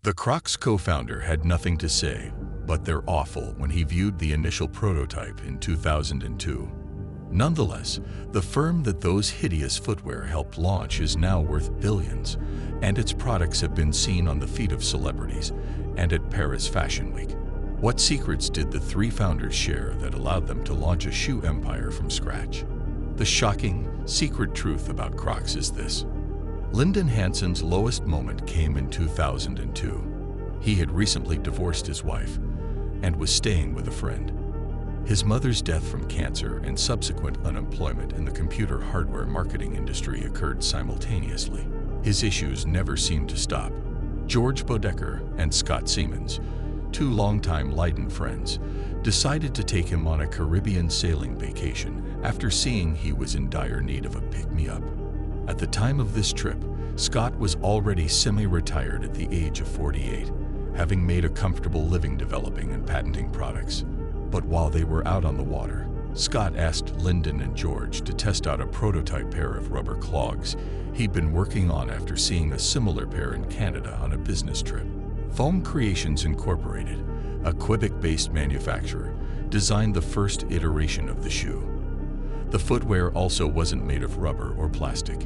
The Crocs co-founder had nothing to say, but they're awful when he viewed the initial prototype in 2002. Nonetheless, the firm that those hideous footwear helped launch is now worth billions, and its products have been seen on the feet of celebrities and at Paris Fashion Week. What secrets did the three founders share that allowed them to launch a shoe empire from scratch? The shocking, secret truth about Crocs is this. Lyndon Hanson's lowest moment came in 2002. He had recently divorced his wife and was staying with a friend. His mother's death from cancer and subsequent unemployment in the computer hardware marketing industry occurred simultaneously. His issues never seemed to stop. George Bodecker and Scott Siemens, two longtime Leiden friends, decided to take him on a Caribbean sailing vacation after seeing he was in dire need of a pick-me-up. At the time of this trip, Scott was already semi-retired at the age of 48, having made a comfortable living developing and patenting products. But while they were out on the water, Scott asked Lyndon and George to test out a prototype pair of rubber clogs he'd been working on after seeing a similar pair in Canada on a business trip. Foam Creations Incorporated, a Quebec-based manufacturer, designed the first iteration of the shoe. The footwear also wasn't made of rubber or plastic.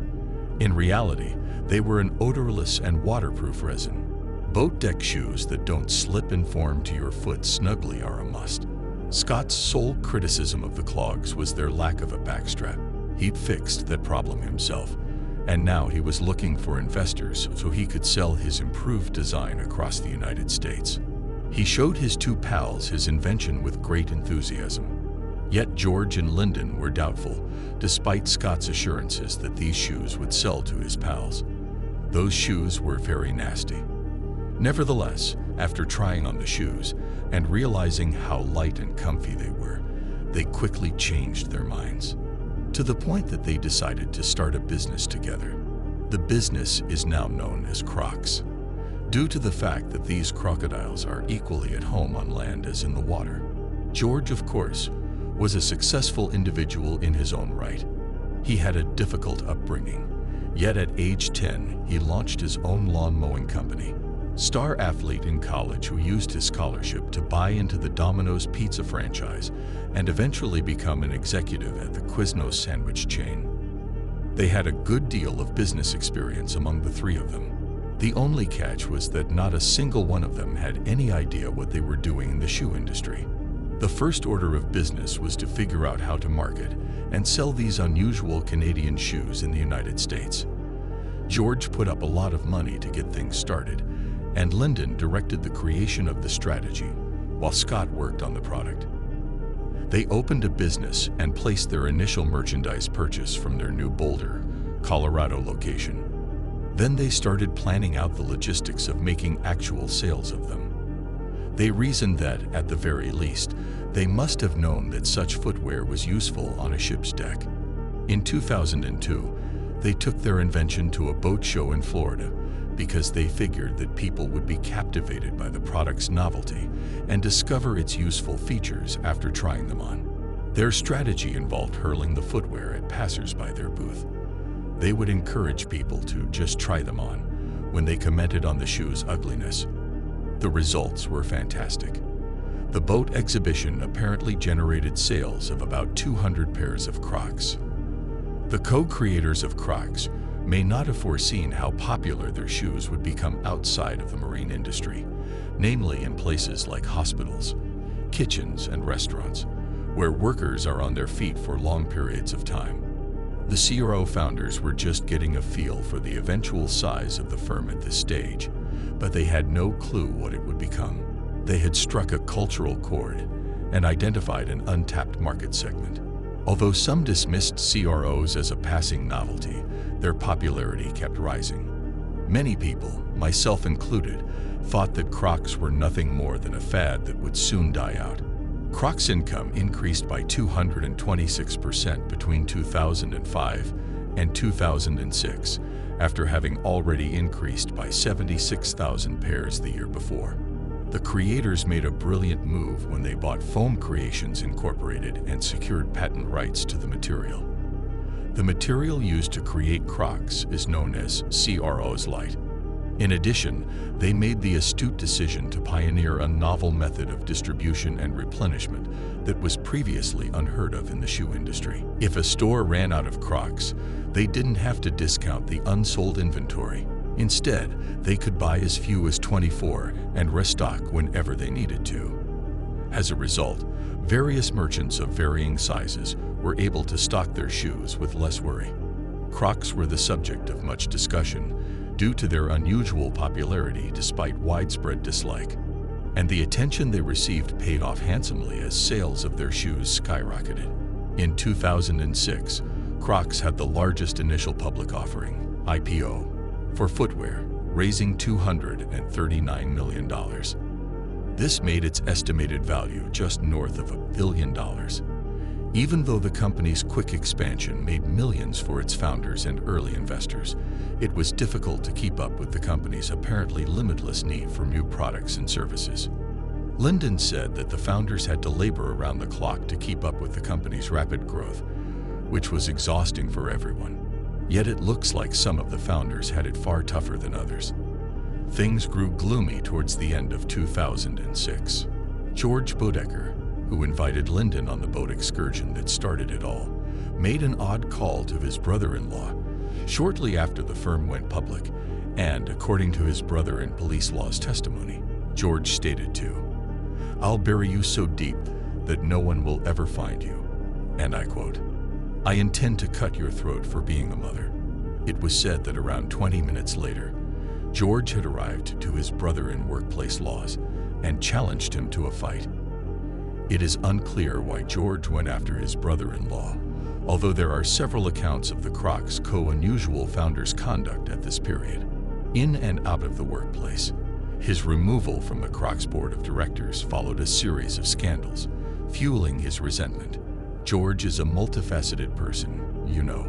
In reality, they were an odorless and waterproof resin. Boat deck shoes that don't slip and form to your foot snugly are a must. Scott's sole criticism of the clogs was their lack of a backstrap. He'd fixed that problem himself, and now he was looking for investors so he could sell his improved design across the United States. He showed his two pals his invention with great enthusiasm. Yet George and Lyndon were doubtful, despite Scott's assurances that these shoes would sell to his pals. Those shoes were very nasty. Nevertheless, after trying on the shoes and realizing how light and comfy they quickly changed their minds, to the point that they decided to start a business together. The business is now known as Crocs, due to the fact that these crocodiles are equally at home on land as in the water. George, of course, was a successful individual in his own right. He had a difficult upbringing, yet at age 10, he launched his own lawn mowing company. Star athlete in college who used his scholarship to buy into the Domino's pizza franchise and eventually become an executive at the Quiznos sandwich chain. They had a good deal of business experience among the three of them. The only catch was that not a single one of them had any idea what they were doing in the shoe industry. The first order of business was to figure out how to market and sell these unusual Canadian shoes in the United States. George put up a lot of money to get things started, and Lyndon directed the creation of the strategy, while Scott worked on the product. They opened a business and placed their initial merchandise purchase from their new Boulder, Colorado location. Then they started planning out the logistics of making actual sales of them. They reasoned that, at the very least, they must have known that such footwear was useful on a ship's deck. In 2002, they took their invention to a boat show in Florida because they figured that people would be captivated by the product's novelty and discover its useful features after trying them on. Their strategy involved hurling the footwear at passers-by their booth. They would encourage people to just try them on when they commented on the shoe's ugliness. The results were fantastic. The boat exhibition apparently generated sales of about 200 pairs of Crocs. The co-creators of Crocs may not have foreseen how popular their shoes would become outside of the marine industry, namely in places like hospitals, kitchens, and restaurants, where workers are on their feet for long periods of time. The CRO founders were just getting a feel for the eventual size of the firm at this stage, but they had no clue what it would become. They had struck a cultural chord and identified an untapped market segment. Although some dismissed CROs as a passing novelty, their popularity kept rising. Many people, myself included, thought that Crocs were nothing more than a fad that would soon die out. Crocs' income increased by 226% between 2005 and 2006, after having already increased by 76,000 pairs the year before. The creators made a brilliant move when they bought Foam Creations Incorporated and secured patent rights to the material. The material used to create Crocs is known as CRO's Light. In addition, they made the astute decision to pioneer a novel method of distribution and replenishment that was previously unheard of in the shoe industry. If a store ran out of Crocs, they didn't have to discount the unsold inventory. Instead, they could buy as few as 24 and restock whenever they needed to. As a result, various merchants of varying sizes were able to stock their shoes with less worry. Crocs were the subject of much discussion due to their unusual popularity despite widespread dislike, and the attention they received paid off handsomely as sales of their shoes skyrocketed. In 2006, Crocs had the largest initial public offering, IPO, for footwear, raising $239 million. This made its estimated value just north of $1 billion. Even though the company's quick expansion made millions for its founders and early investors, it was difficult to keep up with the company's apparently limitless need for new products and services. Linden said that the founders had to labor around the clock to keep up with the company's rapid growth, which was exhausting for everyone. Yet it looks like some of the founders had it far tougher than others. Things grew gloomy towards the end of 2006. George Bodecker, who invited Linden on the boat excursion that started it all, made an odd call to his brother-in-law shortly after the firm went public, and according to his brother in police law's testimony, George stated to, "I'll bury you so deep that no one will ever find you," and I quote, "I intend to cut your throat for being a mother." It was said that around 20 minutes later, George had arrived to his brother in workplace laws and challenged him to a fight. It is unclear why George went after his brother-in-law, although there are several accounts of the Crocs' unusual founder's conduct at this period. In and out of the workplace, his removal from the Crocs board of directors followed a series of scandals, fueling his resentment. George is a multifaceted person, you know.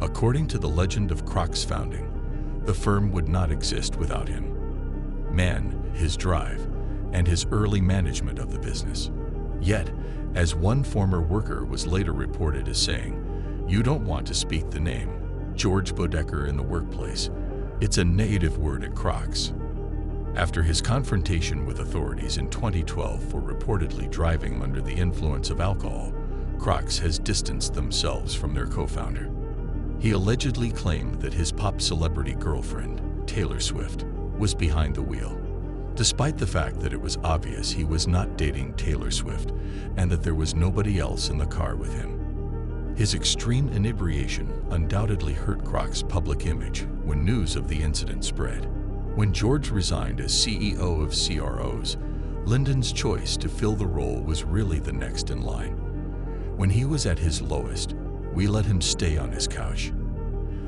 According to the legend of Crocs' founding, the firm would not exist without him. Man, his drive, and his early management of the business. Yet, as one former worker was later reported as saying, "You don't want to speak the name, George Bodecker in the workplace. It's a negative word at Crocs." After his confrontation with authorities in 2012 for reportedly driving under the influence of alcohol, Crocs has distanced themselves from their co-founder. He allegedly claimed that his pop celebrity girlfriend, Taylor Swift, was behind the wheel, despite the fact that it was obvious he was not dating Taylor Swift and that there was nobody else in the car with him. His extreme inebriation undoubtedly hurt Crocs' public image when news of the incident spread. When George resigned as CEO of CROs, Linden's choice to fill the role was really the next in line. When he was at his lowest, we let him stay on his couch.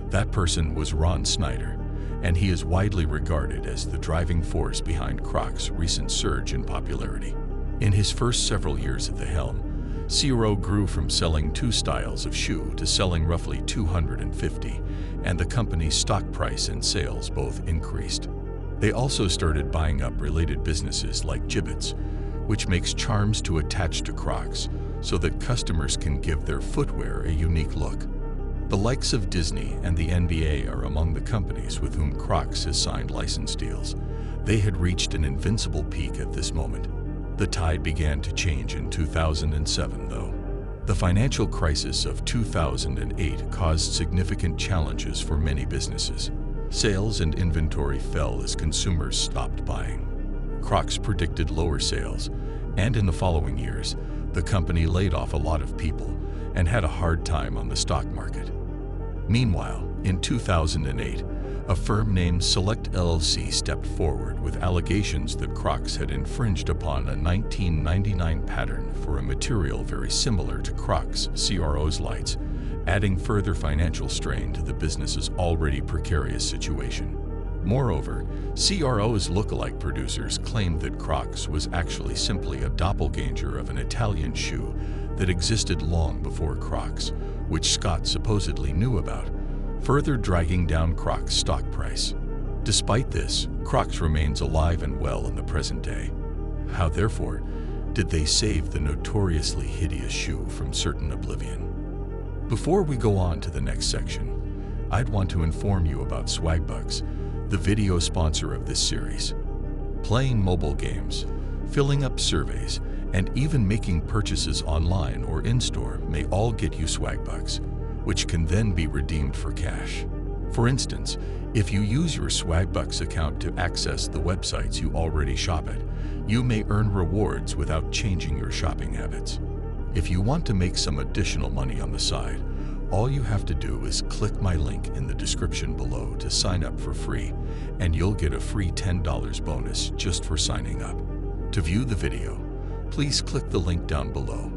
That person was Ron Snyder, and he is widely regarded as the driving force behind Crocs' recent surge in popularity. In his first several years at the helm, CRO grew from selling 2 styles of shoe to selling roughly 250, and the company's stock price and sales both increased. They also started buying up related businesses like Jibbitz, which makes charms to attach to Crocs so that customers can give their footwear a unique look. The likes of Disney and the NBA are among the companies with whom Crocs has signed license deals. They had reached an invincible peak at this moment. The tide began to change in 2007, though. The financial crisis of 2008 caused significant challenges for many businesses. Sales and inventory fell as consumers stopped buying. Crocs predicted lower sales, and in the following years, the company laid off a lot of people and had a hard time on the stock market. Meanwhile, in 2008, a firm named Select LLC stepped forward with allegations that Crocs had infringed upon a 1999 pattern for a material very similar to Crocs' CRO's lights, adding further financial strain to the business's already precarious situation. Moreover, CRO's lookalike producers claimed that Crocs was actually simply a doppelganger of an Italian shoe that existed long before Crocs, which Scott supposedly knew about, further dragging down Crocs' stock price. Despite this, Crocs remains alive and well in the present day. How, therefore, did they save the notoriously hideous shoe from certain oblivion? Before we go on to the next section, I'd want to inform you about Swagbucks, the video sponsor of this series. Playing mobile games, filling up surveys, and even making purchases online or in-store may all get you swag bucks, which can then be redeemed for cash. For instance, if you use your Swagbucks account to access the websites you already shop at, you may earn rewards without changing your shopping habits. If you want to make some additional money on the side, all you have to do is click my link in the description below to sign up for free, and you'll get a free $10 bonus just for signing up. To view the video, please click the link down below.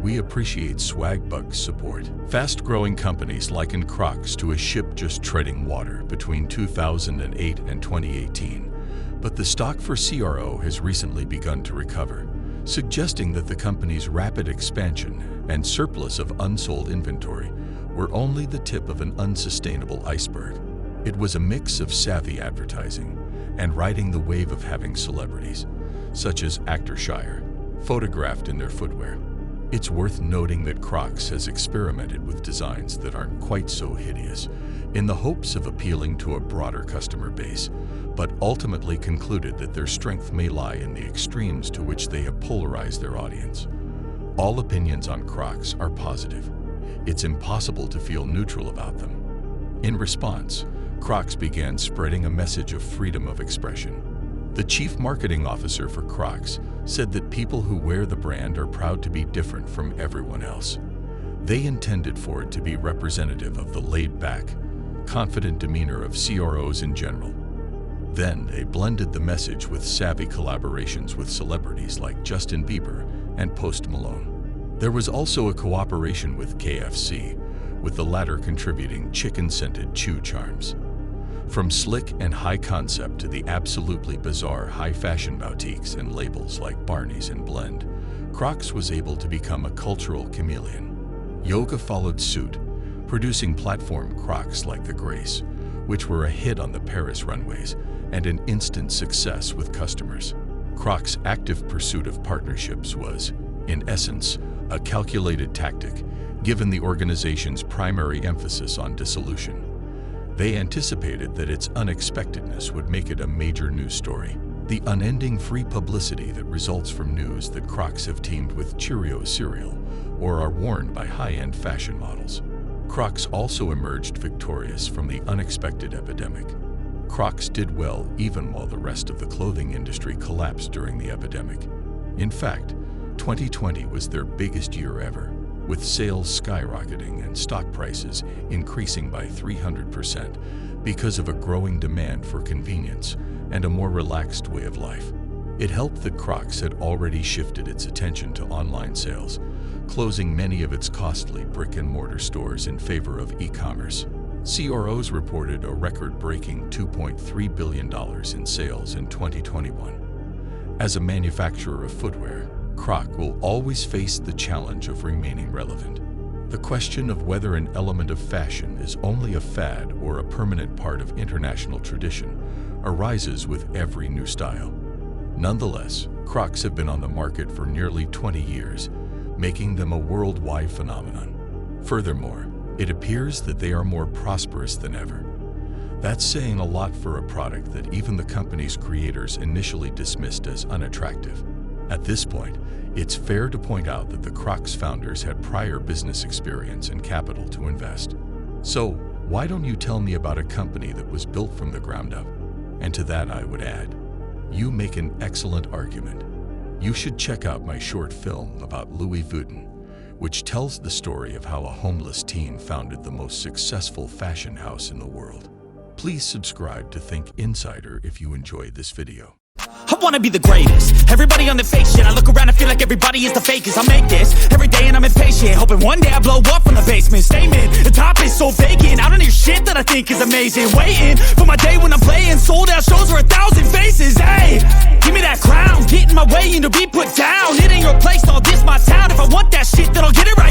We appreciate Swagbucks' support. Fast-growing companies liken Crocs to a ship just treading water between 2008 and 2018, but the stock for CRO has recently begun to recover, suggesting that the company's rapid expansion and surplus of unsold inventory were only the tip of an unsustainable iceberg. It was a mix of savvy advertising and riding the wave of having celebrities, such as actor Shire, photographed in their footwear. It's worth noting that Crocs has experimented with designs that aren't quite so hideous, in the hopes of appealing to a broader customer base, but ultimately concluded that their strength may lie in the extremes to which they have polarized their audience. All opinions on Crocs are positive. It's impossible to feel neutral about them. In response, Crocs began spreading a message of freedom of expression. The chief marketing officer for Crocs said that people who wear the brand are proud to be different from everyone else. They intended for it to be representative of the laid-back, confident demeanor of CROs in general. Then they blended the message with savvy collaborations with celebrities like Justin Bieber and Post Malone. There was also a cooperation with KFC, with the latter contributing chicken-scented chew charms. From slick and high concept to the absolutely bizarre high-fashion boutiques and labels like Barney's and Blend, Crocs was able to become a cultural chameleon. Yoga followed suit, producing platform Crocs like the Grace, which were a hit on the Paris runways and an instant success with customers. Crocs' active pursuit of partnerships was, in essence, a calculated tactic, given the organization's primary emphasis on dissolution. They anticipated that its unexpectedness would make it a major news story. The unending free publicity that results from news that Crocs have teamed with Cheerios cereal or are worn by high-end fashion models. Crocs also emerged victorious from the unexpected epidemic. Crocs did well even while the rest of the clothing industry collapsed during the epidemic. In fact, 2020 was their biggest year ever, with sales skyrocketing and stock prices increasing by 300% because of a growing demand for convenience and a more relaxed way of life. It helped that Crocs had already shifted its attention to online sales, closing many of its costly brick-and-mortar stores in favor of e-commerce. CROs reported a record-breaking $2.3 billion in sales in 2021. As a manufacturer of footwear, Croc will always face the challenge of remaining relevant. The question of whether an element of fashion is only a fad or a permanent part of international tradition arises with every new style. Nonetheless, Crocs have been on the market for nearly 20 years, making them a worldwide phenomenon. Furthermore, it appears that they are more prosperous than ever. That's saying a lot for a product that even the company's creators initially dismissed as unattractive. At this point, it's fair to point out that the Crocs founders had prior business experience and capital to invest. So, why don't you tell me about a company that was built from the ground up? And to that I would add, you make an excellent argument. You should check out my short film about Louis Vuitton, which tells the story of how a homeless teen founded the most successful fashion house in the world. Please subscribe to Think Insider if you enjoyed this video. I wanna be the greatest. Everybody on the fake shit. I look around and feel like everybody is the fakest. I make this every day and I'm impatient, hoping one day I blow up from the basement. Statement, the top is so vacant. I don't hear shit that I think is amazing. Waiting for my day when I'm playing sold out shows for 1,000 faces. Hey, give me that crown, get in my way and to be put down. It ain't your place, all this my town. If I want that shit, then I'll get it right.